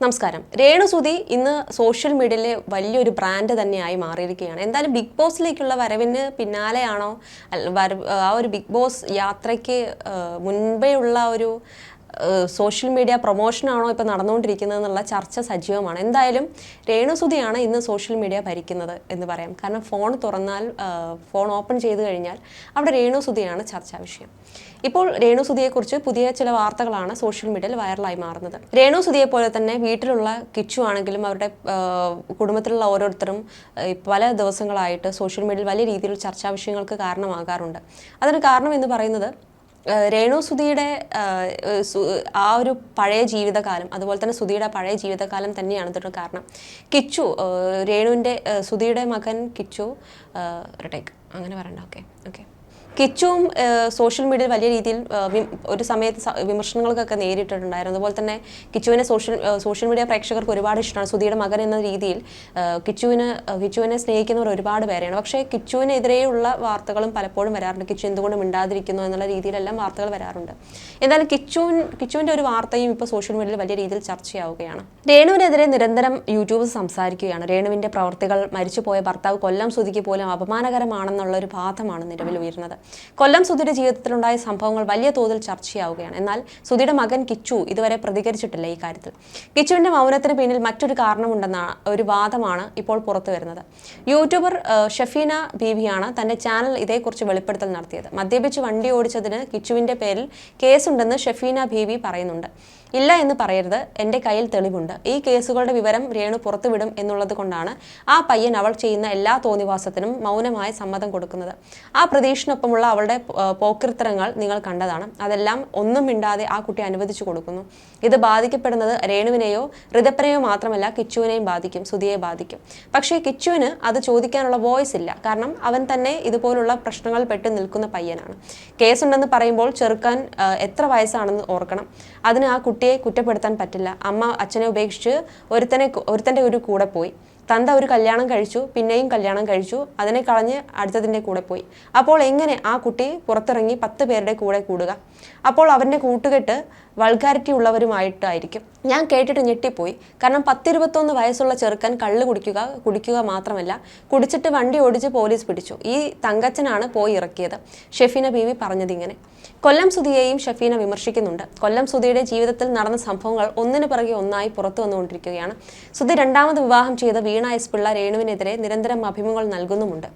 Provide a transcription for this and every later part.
നമസ്കാരം. രേണുസുതി ഇന്ന് സോഷ്യൽ മീഡിയയിലെ വലിയൊരു ബ്രാൻഡ് തന്നെയായി മാറിയിരിക്കുകയാണ്. എന്തായാലും ബിഗ് ബോസിലേക്കുള്ള വരവിന് പിന്നാലെയാണോ, ആ ഒരു ബിഗ് ബോസ് യാത്രയ്ക്ക് മുൻപേ ഉള്ള ഒരു സോഷ്യൽ മീഡിയ പ്രൊമോഷനാണോ ഇപ്പോൾ നടന്നുകൊണ്ടിരിക്കുന്നത് എന്നുള്ള ചർച്ച സജീവമാണ്. എന്തായാലും രേണുസുതിയാണ് ഇന്ന് സോഷ്യൽ മീഡിയ ഭരിക്കുന്നത് എന്ന് പറയാം. കാരണം ഫോൺ തുറന്നാൽ, ഫോൺ ഓപ്പൺ ചെയ്ത് കഴിഞ്ഞാൽ അവിടെ രേണുസുതിയാണ് ചർച്ചാ വിഷയം. ഇപ്പോൾ രേണുസുതിയെക്കുറിച്ച് പുതിയ ചില വാർത്തകളാണ് സോഷ്യൽ മീഡിയയിൽ വൈറലായി മാറുന്നത്. രേണുസുതിയെ പോലെ തന്നെ വീട്ടിലുള്ള കിച്ചു ആണെങ്കിലും അവരുടെ കുടുംബത്തിലുള്ള ഓരോരുത്തരും പല ദിവസങ്ങളായിട്ട് സോഷ്യൽ മീഡിയയിൽ വലിയ രീതിയിൽ ചർച്ചാ വിഷയങ്ങൾക്ക് കാരണമാകാറുണ്ട്. അതിന് കാരണം എന്ന് പറയുന്നത് രേണുസുതിയുടെ ആ ഒരു പഴയ ജീവിതകാലം, അതുപോലെ തന്നെ സുധിയുടെ പഴയ ജീവിതകാലം തന്നെയാണ് ഇതിന് കാരണം. കിച്ചു, രേണുവിൻ്റെ സുധിയുടെ മകൻ കിച്ചു, അങ്ങനെ പറയണ്ട, ഓക്കെ കിച്ചുവും സോഷ്യൽ മീഡിയയിൽ വലിയ രീതിയിൽ ഒരു സമയത്ത് വിമർശനങ്ങൾക്കൊക്കെ നേരിട്ടിട്ടുണ്ടായിരുന്നു. അതുപോലെ തന്നെ കിച്ചുവിനെ സോഷ്യൽ മീഡിയ പ്രേക്ഷകർക്ക് ഒരുപാട് ഇഷ്ടമാണ്. സുധിയുടെ മകൻ എന്ന രീതിയിൽ കിച്ചുവിനെ സ്നേഹിക്കുന്നവർ ഒരുപാട് പേരെയാണ്. പക്ഷേ കിച്ചുവിനെതിരെയുള്ള വാർത്തകളും പലപ്പോഴും വരാറുണ്ട്. കിച്ചു എന്തുകൊണ്ട് മിണ്ടാതിരിക്കുന്നു എന്നുള്ള രീതിയിലെല്ലാം വാർത്തകൾ വരാറുണ്ട്. എന്തായാലും കിച്ചുവിൻ്റെ ഒരു വാർത്തയും ഇപ്പോൾ സോഷ്യൽ മീഡിയയിൽ വലിയ രീതിയിൽ ചർച്ചയാവുകയാണ്. രേണുവിനെതിരെ നിരന്തരം യൂട്യൂബ് സംസാരിക്കുകയാണ്. രേണുവിൻ്റെ പ്രവർത്തികൾ മരിച്ചുപോയ ഭർത്താവ് കൊല്ലം സുധിക്ക് പോലും അപമാനകരമാണെന്നുള്ള ഒരു വാദമാണ് നിലവിൽ ഉയരുന്നത്. കൊല്ലം സുധിയുടെ ജീവിതത്തിലുണ്ടായ സംഭവങ്ങൾ വലിയ തോതിൽ ചർച്ചയാവുകയാണ്. എന്നാൽ സുധിയുടെ മകൻ കിച്ചു ഇതുവരെ പ്രതികരിച്ചിട്ടില്ല ഈ കാര്യത്തിൽ. കിച്ചുവിന്റെ മൗനത്തിന് പിന്നിൽ മറ്റൊരു കാരണമുണ്ടെന്ന ഒരു വാദമാണ് ഇപ്പോൾ പുറത്തു വരുന്നത്. യൂട്യൂബർ ഷഫീന ബീവിയാണ് തന്റെ ചാനൽ ഇതേക്കുറിച്ച് വെളിപ്പെടുത്തൽ നടത്തിയത്. മദ്യപിച്ച് വണ്ടി ഓടിച്ചതിന് കിച്ചുവിന്റെ പേരിൽ കേസുണ്ടെന്ന് ഷഫീന ബീവി പറയുന്നുണ്ട്. ഇല്ല എന്ന് പറയരുത്, എൻ്റെ കയ്യിൽ തെളിവുണ്ട്. ഈ കേസുകളുടെ വിവരം രേണു പുറത്തുവിടും എന്നുള്ളത് കൊണ്ടാണ് ആ പയ്യൻ അവൾ ചെയ്യുന്ന എല്ലാ തോന്നിവാസത്തിനും മൗനമായ സമ്മതം കൊടുക്കുന്നത്. ആ പ്രതീക്ഷനൊപ്പമുള്ള അവളുടെ പോക്കിർത്തരങ്ങൾ നിങ്ങൾ കണ്ടതാണ്. അതെല്ലാം ഒന്നും മിണ്ടാതെ ആ കുട്ടി അനുവദിച്ചു കൊടുക്കുന്നു. ഇത് ബാധിക്കപ്പെടുന്നത് രേണുവിനെയോ ഋതപ്പനെയോ മാത്രമല്ല, കിച്ചുവിനെയും ബാധിക്കും, സുധിയെ ബാധിക്കും. പക്ഷേ കിച്ചുവിന് അത് ചോദിക്കാനുള്ള വോയിസ് ഇല്ല. കാരണം അവൻ തന്നെ ഇതുപോലുള്ള പ്രശ്നങ്ങൾ പെട്ട് നിൽക്കുന്ന പയ്യനാണ്. കേസുണ്ടെന്ന് പറയുമ്പോൾ ചെറുക്കാൻ എത്ര വയസ്സാണെന്ന് ഓർക്കണം. അതിന് ആ കുട്ടിയെ കുറ്റപ്പെടുത്താൻ പറ്റില്ല. അമ്മ അച്ഛനെ ഉപേക്ഷിച്ച് ഒരുത്തൻ്റെ ഒരു കൂടെ പോയി. തന്ത ഒരു കല്യാണം കഴിച്ചു, പിന്നെയും കല്യാണം കഴിച്ചു, അതിനെ കളഞ്ഞ് അടുത്തതിൻ്റെ കൂടെ പോയി. അപ്പോൾ എങ്ങനെ ആ കുട്ടി പുറത്തിറങ്ങി 10 പേരുടെ കൂടെ കൂടുക? അപ്പോൾ അവൻ്റെ കൂട്ടുകെട്ട് വൾഗാരിറ്റി ഉള്ളവരുമായിട്ടായിരിക്കും. ഞാൻ കേട്ടിട്ട് ഞെട്ടിപ്പോയി. കാരണം 10-21 വയസ്സുള്ള ചെറുക്കൻ കള്ള് കുടിക്കുക മാത്രമല്ല, കുടിച്ചിട്ട് വണ്ടി ഓടിച്ച് പോലീസ് പിടിച്ചു. ഈ തങ്കച്ചനാണ് പോയി ഇറക്കിയത്. ഷഫീന ബീവി പറഞ്ഞതിങ്ങനെ. കൊല്ലം സുധിയെയും ഷഫീന വിമർശിക്കുന്നുണ്ട്. കൊല്ലം സുധിയുടെ ജീവിതത്തിൽ നടന്ന സംഭവങ്ങൾ ഒന്നിനു പിറകെ ഒന്നായി പുറത്തു വന്നുകൊണ്ടിരിക്കുകയാണ്. സുധി രണ്ടാമത് വിവാഹം ചെയ്ത വീണ എസ് പിള്ള രേണുവിനെതിരെ നിരന്തരം അഭിമുഖങ്ങൾ നൽകുന്നുമുണ്ട്.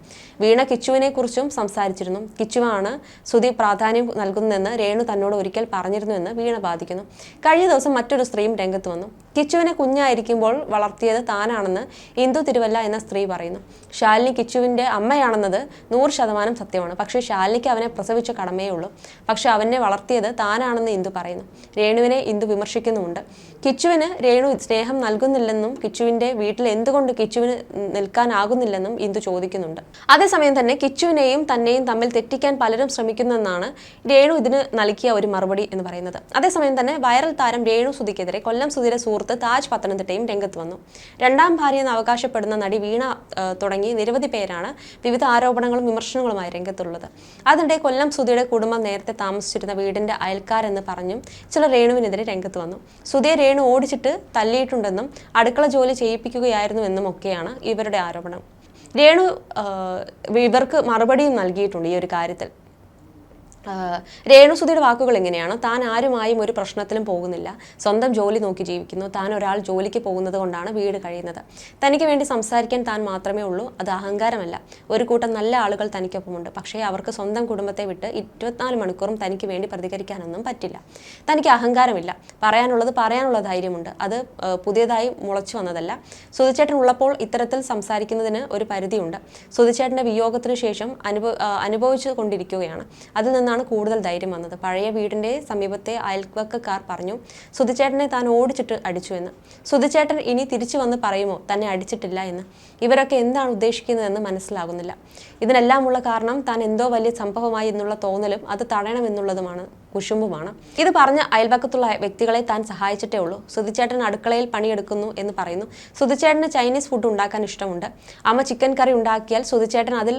വീണ കിച്ചുവിനെ കുറിച്ചും സംസാരിച്ചിരുന്നു. കിച്ചുവാണ് സുധി പ്രാധാന്യം നൽകുന്നതെന്ന് രേണു തന്നോട് ഒരിക്കൽ പറഞ്ഞിരുന്നുവെന്ന് വീണ ബാധിക്കുന്നു. കഴിഞ്ഞ ദിവസം മറ്റൊരു സ്ത്രീയും രംഗത്ത് വന്നു. കിച്ചുവിനെ കുഞ്ഞായിരിക്കുമ്പോൾ വളർത്തിയത് താനാണെന്ന് ഇന്ദു തിരുവല്ല എന്ന സ്ത്രീ പറയുന്നു. ശാലിനി കിച്ചുവിൻ്റെ അമ്മയാണെന്നത് 100% സത്യമാണ്. പക്ഷേ ശാലിനിക്ക് അവനെ പ്രസവിച്ച കടമയേ ഉള്ളൂ. പക്ഷെ അവനെ വളർത്തിയത് താനാണെന്ന് ഇന്ദു പറയുന്നു. രേണുവിനെ ഇന്ദു വിമർശിക്കുന്നുമുണ്ട്. കിച്ചുവിന് രേണു സ്നേഹം നൽകുന്നില്ലെന്നും കിച്ചുവിൻ്റെ വീട്ടിൽ എന്തുകൊണ്ട് കിച്ചുവിന് നിൽക്കാനാകുന്നില്ലെന്നും ഇന്ദു ചോദിക്കുന്നുണ്ട്. അതേസമയം തന്നെ കിച്ചുവിനെയും തന്നെയും തമ്മിൽ തെറ്റിക്കാൻ പലരും ശ്രമിക്കുന്നെന്നാണ് രേണു ഇതിന് നൽകിയ ഒരു മറുപടി എന്ന് പറയുന്നത്. അതേസമയം തന്നെ വൈറൽ താരം രേണു സുധിക്കെതിരെ കൊല്ലം സുധിയുടെ സുഹൃത്ത് താജ് പത്തനംതിട്ടയും രംഗത്ത് വന്നു. രണ്ടാം ഭാര്യയെന്ന് അവകാശപ്പെടുന്ന നടി വീണ തുടങ്ങി നിരവധി പേരാണ് വിവിധ ആരോപണങ്ങളും വിമർശനങ്ങളുമായി രംഗത്തുള്ളത്. അതിനിടെ കൊല്ലം സുധിയുടെ കുടുംബം നേരത്തെ താമസിച്ചിരുന്ന വീടിന്റെ അയൽക്കാരെന്ന് പറഞ്ഞും ചില രേണുവിനെതിരെ രംഗത്ത് വന്നു. സുധിയെ രേണു ഓടിച്ചിട്ട് തല്ലിയിട്ടുണ്ടെന്നും അടുക്കള ജോലി ചെയ്യിപ്പിക്കുകയായിരുന്നുവെന്നും ഒക്കെയാണ് ഇവരുടെ ആരോപണം. രേണു ഇവർക്ക് മറുപടിയും നൽകിയിട്ടുണ്ട് ഈ ഒരു കാര്യത്തിൽ. രേണുസുധിയുടെ വാക്കുകൾ എങ്ങനെയാണ്? താൻ ആരുമായും ഒരു പ്രശ്നത്തിലും പോകുന്നില്ല, സ്വന്തം ജോലി നോക്കി ജീവിക്കുന്നു. താൻ ഒരാൾ ജോലിക്ക് പോകുന്നത് കൊണ്ടാണ് വീട് കഴിയുന്നത്. തനിക്ക് വേണ്ടി സംസാരിക്കാൻ താൻ മാത്രമേ ഉള്ളൂ. അത് അഹങ്കാരമല്ല. ഒരു കൂട്ടം നല്ല ആളുകൾ തനിക്കൊപ്പമുണ്ട്. പക്ഷേ അവർക്ക് സ്വന്തം കുടുംബത്തെ വിട്ട് 24 മണിക്കൂറും തനിക്ക് വേണ്ടി പ്രതികരിക്കാനൊന്നും പറ്റില്ല. തനിക്ക് അഹങ്കാരമില്ല. പറയാനുള്ള ധൈര്യമുണ്ട്. അത് പുതിയതായി മുളച്ചു വന്നതല്ല. സുധിച്ചേട്ടൻ ഉള്ളപ്പോൾ ഇത്തരത്തിൽ സംസാരിക്കുന്നതിന് ഒരു പരിധിയുണ്ട്. സുധിച്ചേട്ടൻ്റെ വിയോഗത്തിനു ശേഷം അനുഭവിച്ചു കൊണ്ടിരിക്കുകയാണ്. അതിൽ നിന്നാണ് കൂടുതൽ ധൈര്യം വന്നത്. പഴയ വീടിന്റെ സമീപത്തെ അയൽവക്കക്കാർ പറഞ്ഞു സുധിച്ചേട്ടനെ താൻ ഓടിച്ചിട്ട് അടിച്ചു എന്ന്. സുധിച്ചേട്ടൻ ഇനി തിരിച്ചു വന്ന് പറയുമോ തന്നെ അടിച്ചിട്ടില്ല എന്ന്? ഇവരൊക്കെ എന്താണ് ഉദ്ദേശിക്കുന്നതെന്ന് മനസ്സിലാകുന്നില്ല. ഇതിനെല്ലാമുള്ള കാരണം താൻ എന്തോ വലിയ സംഭവമായി എന്നുള്ള തോന്നലും അത് തടയണമെന്നുള്ളതുമാണ്. കുശുമ്പുമാണ്. ഇത് പറഞ്ഞ അയൽപക്കത്തുള്ള വ്യക്തികളെ താൻ സഹായിച്ചിട്ടേ ഉള്ളൂ. സുധിച്ചേട്ടൻ അടുക്കളയിൽ പണിയെടുക്കുന്നു എന്ന് പറയുന്നു. സുധിച്ചേട്ടന് ചൈനീസ് ഫുഡ് ഉണ്ടാക്കാൻ ഇഷ്ടമുണ്ട്. അമ്മ ചിക്കൻ കറി ഉണ്ടാക്കിയാൽ സുധിച്ചേട്ടൻ അതിൽ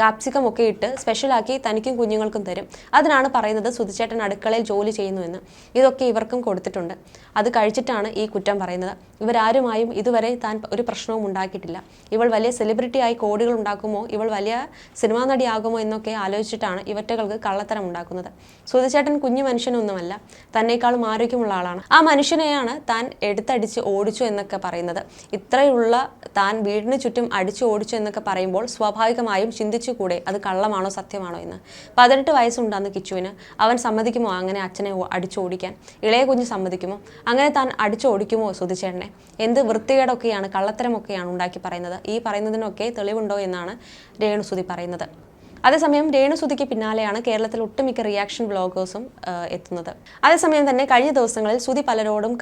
കാപ്സിക്കം ഒക്കെ ഇട്ട് സ്പെഷ്യലാക്കി തനിക്കും കുഞ്ഞുങ്ങൾക്കും തരും. അതിനാണ് പറയുന്നത് സുധിച്ചേട്ടൻ അടുക്കളയിൽ ജോലി ചെയ്യുന്നുവെന്ന്. ഇതൊക്കെ ഇവർക്കും കൊടുത്തിട്ടുണ്ട്. അത് കഴിച്ചിട്ടാണ് ഈ കുറ്റം പറയുന്നത്. ഇവരാരുമായും ഇതുവരെ താൻ ഒരു പ്രശ്നവും ഉണ്ടാക്കിയിട്ടില്ല. ഇവൾ വലിയ സെലിബ്രിറ്റിയായി കോടികൾ ഉണ്ടാക്കുമോ, ഇവൾ വലിയ സിനിമാ നടിയാകുമോ എന്നൊക്കെ ആലോചിച്ചിട്ടാണ് ഇവറ്റകൾക്ക് കള്ളത്തരം ഉണ്ടാക്കുന്നത്. സുധിച്ചേട്ടൻ കുഞ്ഞു മനുഷ്യനൊന്നുമല്ല, തന്നേക്കാളും ആരോഗ്യമുള്ള ആളാണ്. ആ മനുഷ്യനെയാണ് താൻ എടുത്തടിച്ച് ഓടിച്ചു എന്നൊക്കെ പറയുന്നത്. ഇത്രയുള്ള താൻ വീടിന് ചുറ്റും അടിച്ചു ഓടിച്ചു എന്നൊക്കെ പറയുമ്പോൾ സ്വാഭാവികമായും ചിന്തിച്ചുകൂടെ അത് കള്ളമാണോ സത്യമാണോ എന്ന്. 18 വയസ്സുണ്ടാന്ന് കിച്ചുവിന്. അവൻ സമ്മതിക്കുമോ അങ്ങനെ അച്ഛനെ അടിച്ചോടിക്കാൻ? ഇളയ കുഞ്ഞ് സമ്മതിക്കുമോ? അങ്ങനെ താൻ അടിച്ചോടിക്കുമോ സുധിച്ചേട്ടനെ? എന്ത് വൃത്തികേടൊക്കെയാണ്, കള്ളത്തരമൊക്കെയാണ് ഉണ്ടാക്കി പറയുന്നത്. ഈ പറയുന്നതിനൊക്കെ തെളിവുണ്ടോ എന്നാണ് രേണുസുതി പറയുന്നത്. അതേസമയം രേണുസുതിക്ക് പിന്നാലെയാണ് കേരളത്തിൽ ഒട്ടുമിക്ക റിയാക്ഷൻ വ്ളോഗേഴ്സും എത്തുന്നത്. അതേസമയം തന്നെ കഴിഞ്ഞ ദിവസങ്ങളിൽ സുധി പലരോടും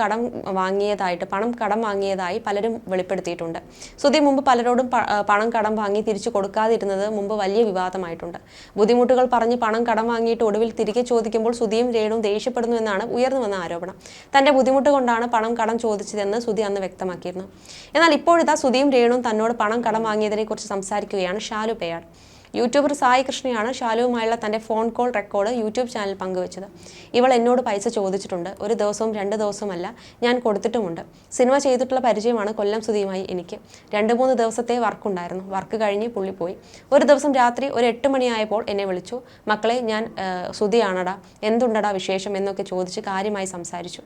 പണം കടം വാങ്ങിയതായി പലരും വെളിപ്പെടുത്തിയിട്ടുണ്ട്. സുധി മുമ്പ് പലരോടും പണം കടം വാങ്ങി തിരിച്ചു കൊടുക്കാതിരുന്നത് മുമ്പ് വലിയ വിവാദമായിട്ടുണ്ട്. ബുദ്ധിമുട്ടുകൾ പറഞ്ഞ് പണം കടം വാങ്ങിയിട്ട് ഒടുവിൽ തിരികെ ചോദിക്കുമ്പോൾ സുധിയും രേണുവും ദേഷ്യപ്പെടുന്നു എന്നാണ് ഉയർന്നു വന്ന ആരോപണം. തന്റെ ബുദ്ധിമുട്ട് കൊണ്ടാണ് പണം കടം ചോദിച്ചതെന്ന് സുധി അന്ന് വ്യക്തമാക്കിയിരുന്നു. എന്നാൽ ഇപ്പോഴിതാ സുധിയും രേണുവും തന്നോട് പണം കടം വാങ്ങിയതിനെ കുറിച്ച് സംസാരിക്കുകയാണ് ഷാലു പേയാട്. യൂട്യൂബർ സായി കൃഷ്ണയാണ് ഷാലുവുമായുള്ള തന്റെ phone call record YouTube channel പങ്കുവച്ചത്. ഇവൾ എന്നോട് പൈസ ചോദിച്ചിട്ടുണ്ട്. ഒരു ദിവസവും 2 ദിവസമല്ല, ഞാൻ കൊടുത്തിട്ടുമുണ്ട്. സിനിമ ചെയ്തിട്ടുള്ള പരിചയമാണ് കൊല്ലം സുധിയുമായി എനിക്ക്. 2-3 ദിവസത്തെ വർക്കുണ്ടായിരുന്നു. വർക്ക് കഴിഞ്ഞ് പുള്ളി പോയി. ഒരു ദിവസം രാത്രി ഒരു 8 മണിയായപ്പോൾ എന്നെ വിളിച്ചു. മക്കളെ, ഞാൻ സുധിയാണടാ, എന്തുണ്ടടാ വിശേഷം എന്നൊക്കെ ചോദിച്ച് കാര്യമായി സംസാരിച്ചു.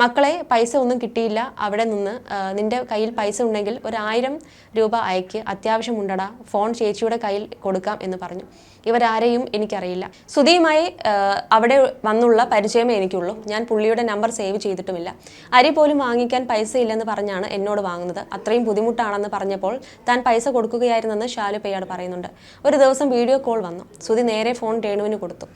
മക്കളെ, പൈസ ഒന്നും കിട്ടിയില്ല, അവിടെ നിന്ന് നിന്റെ കയ്യിൽ പൈസ ഉണ്ടെങ്കിൽ ഒരു 1000 രൂപ അയക്ക്, അത്യാവശ്യമുണ്ടടാ, ഫോൺ ചേച്ചിയുടെ കയ്യിൽ കൊടുക്കാം എന്ന് പറഞ്ഞു. ഇവരാരെയും എനിക്കറിയില്ല. സുധിയുമായി അവിടെ വന്നുള്ള പരിചയമേ എനിക്കുള്ളൂ. ഞാൻ പുള്ളിയുടെ നമ്പർ സേവ് ചെയ്തിട്ടുമില്ല. അരി പോലും വാങ്ങിക്കാൻ പൈസ ഇല്ലെന്ന് പറഞ്ഞാണ് എന്നോട് വാങ്ങുന്നത്. അത്രയും ബുദ്ധിമുട്ടാണെന്ന് പറഞ്ഞപ്പോൾ താൻ പൈസ കൊടുക്കുകയായിരുന്നെന്ന് ഷാലു പേയാട് പറയുന്നുണ്ട്. ഒരു ദിവസം വീഡിയോ കോൾ വന്നു. സുധി നേരെ ഫോൺ രേണുവിന് കൊടുത്തു.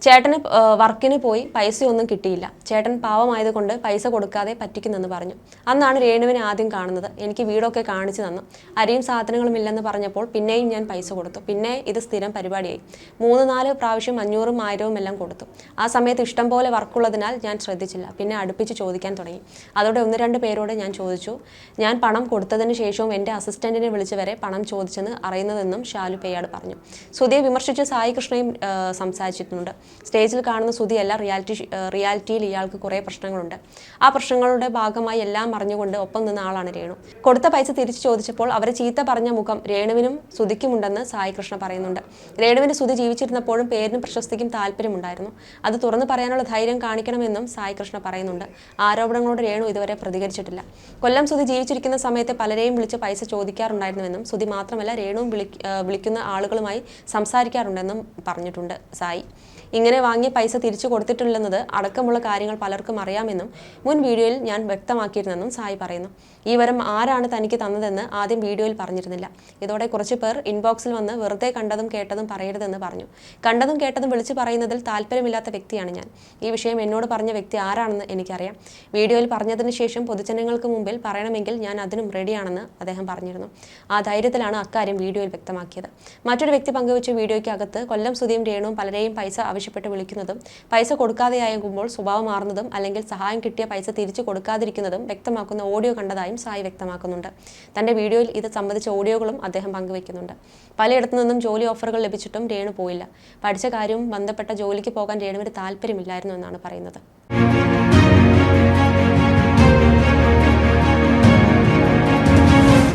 ചേട്ടന് വർക്കിന് പോയി പൈസയൊന്നും കിട്ടിയില്ല. ചേട്ടൻ പാവമായതുകൊണ്ട് പൈസ കൊടുക്കാതെ പറ്റിക്കുന്നെന്ന് പറഞ്ഞു. അന്നാണ് രേണുവിനെ ആദ്യം കാണുന്നത്. എനിക്ക് വീടൊക്കെ കാണിച്ചു തന്നു. അരിയും സാധനങ്ങളും ഇല്ലെന്ന് പറഞ്ഞപ്പോൾ പിന്നെയും ഞാൻ പൈസ കൊടുത്തു. പിന്നെ ഇത് സ്ഥിരം പരിപാടിയായി. 3-4 പ്രാവശ്യം 500-ഉം 1000-ഉം എല്ലാം കൊടുത്തു. ആ സമയത്ത് ഇഷ്ടം പോലെ വർക്കുള്ളതിനാൽ ഞാൻ ശ്രദ്ധിച്ചില്ല. പിന്നെ അടുപ്പിച്ച് ചോദിക്കാൻ തുടങ്ങി. അതോടെ 1-2 പേരോട് ഞാൻ ചോദിച്ചു. ഞാൻ പണം കൊടുത്തതിന് ശേഷവും എൻ്റെ അസിസ്റ്റന്റിനെ വിളിച്ച് വരെ പണം ചോദിച്ചെന്ന് അറിയുന്നതെന്നും ഷാലു പേയാട് പറഞ്ഞു. സുധിയെ വിമർശിച്ച് സായി കൃഷ്ണയും സംസാരിച്ചിട്ടുണ്ട്. സ്റ്റേജിൽ കാണുന്ന സുധിയല്ല, റിയാലിറ്റിയിൽ ഇയാൾക്ക് കുറേ പ്രശ്നങ്ങളുണ്ട്. ആ പ്രശ്നങ്ങളുടെ ഭാഗമായി എല്ലാം അറിഞ്ഞുകൊണ്ട് ഒപ്പം നിന്ന ആളാണ് രേണു. കൊടുത്ത പൈസ തിരിച്ചു ചോദിച്ചപ്പോൾ അവരെ ചീത്ത പറഞ്ഞ മുഖം രേണുവിനും സുധിക്കുമുണ്ടെന്ന് സായി കൃഷ്ണ പറയുന്നുണ്ട്. രേണുവിന് സുധി ജീവിച്ചിരുന്നപ്പോഴും പേരിനും പ്രശസ്തിക്കും താല്പര്യമുണ്ടായിരുന്നു. അത് തുറന്നു പറയാനുള്ള ധൈര്യം കാണിക്കണമെന്നും സായി കൃഷ്ണ പറയുന്നുണ്ട്. ആരോപണങ്ങളോട് രേണു ഇതുവരെ പ്രതികരിച്ചിട്ടില്ല. കൊല്ലം സുധി ജീവിച്ചിരിക്കുന്ന സമയത്ത് പലരെയും വിളിച്ച് പൈസ ചോദിക്കാറുണ്ടായിരുന്നുവെന്നും സുധി മാത്രമല്ല രേണുവും വിളിക്കുന്ന ആളുകളുമായി സംസാരിക്കാറുണ്ടെന്നും പറഞ്ഞിട്ടുണ്ട് സായി. ഇങ്ങനെ വാങ്ങിയ പൈസ തിരിച്ചു കൊടുത്തിട്ടില്ലെന്നത് അടക്കമുള്ള കാര്യങ്ങൾ പലർക്കും അറിയാമെന്നും മുൻ വീഡിയോയിൽ ഞാൻ വ്യക്തമാക്കിയിരുന്നെന്നും സായി പറയുന്നു. ഈ വരം ആരാണ് തനിക്ക് തന്നതെന്ന് ആദ്യം വീഡിയോയിൽ പറഞ്ഞിരുന്നില്ല. ഇതോടെ കുറച്ച് പേർ ഇൻബോക്സിൽ വന്ന് വെറുതെ കണ്ടതും കേട്ടതും പറയരുതെന്ന് പറഞ്ഞു. കണ്ടതും കേട്ടതും വിളിച്ചു പറയുന്നതിൽ താല്പര്യമില്ലാത്ത വ്യക്തിയാണ് ഞാൻ. ഈ വിഷയം എന്നോട് പറഞ്ഞ വ്യക്തി ആരാണെന്ന് എനിക്കറിയാം. വീഡിയോയിൽ പറഞ്ഞതിന് ശേഷം പൊതുജനങ്ങൾക്ക് മുമ്പിൽ പറയണമെങ്കിൽ ഞാൻ അതിനും റെഡിയാണെന്ന് അദ്ദേഹം പറഞ്ഞിരുന്നു. ആ ധൈര്യത്തിലാണ് അക്കാര്യം വീഡിയോയിൽ വ്യക്തമാക്കിയത്. മറ്റൊരു വ്യക്തി പങ്കുവച്ച വീഡിയോയ്ക്ക് അകത്ത് കൊല്ലം സുധിയും രേണുവും പലരെയും പൈസ ആവശ്യപ്പെട്ട് വിളിക്കുന്നതും പൈസ കൊടുക്കാതെയാകുമ്പോൾ സ്വഭാവം മാറുന്നതും അല്ലെങ്കിൽ സഹായം കിട്ടിയ പൈസ തിരിച്ചു കൊടുക്കാതിരിക്കുന്നതും വ്യക്തമാക്കുന്ന ഓഡിയോ കണ്ടതായും സായി വ്യക്തമാക്കുന്നുണ്ട്. തന്റെ വീഡിയോയിൽ ഇത് സംബന്ധിച്ച ഓഡിയോകളും അദ്ദേഹം പങ്കുവയ്ക്കുന്നുണ്ട്. പലയിടത്തു നിന്നും ജോലി ഓഫറുകൾ ലഭിച്ചിട്ടും രേണു പോയില്ല. പഠിച്ച കാര്യവും ബന്ധപ്പെട്ട ജോലിക്ക് പോകാൻ രേണുവിന് താല്പര്യമില്ലായിരുന്നു എന്നാണ് പറയുന്നത്.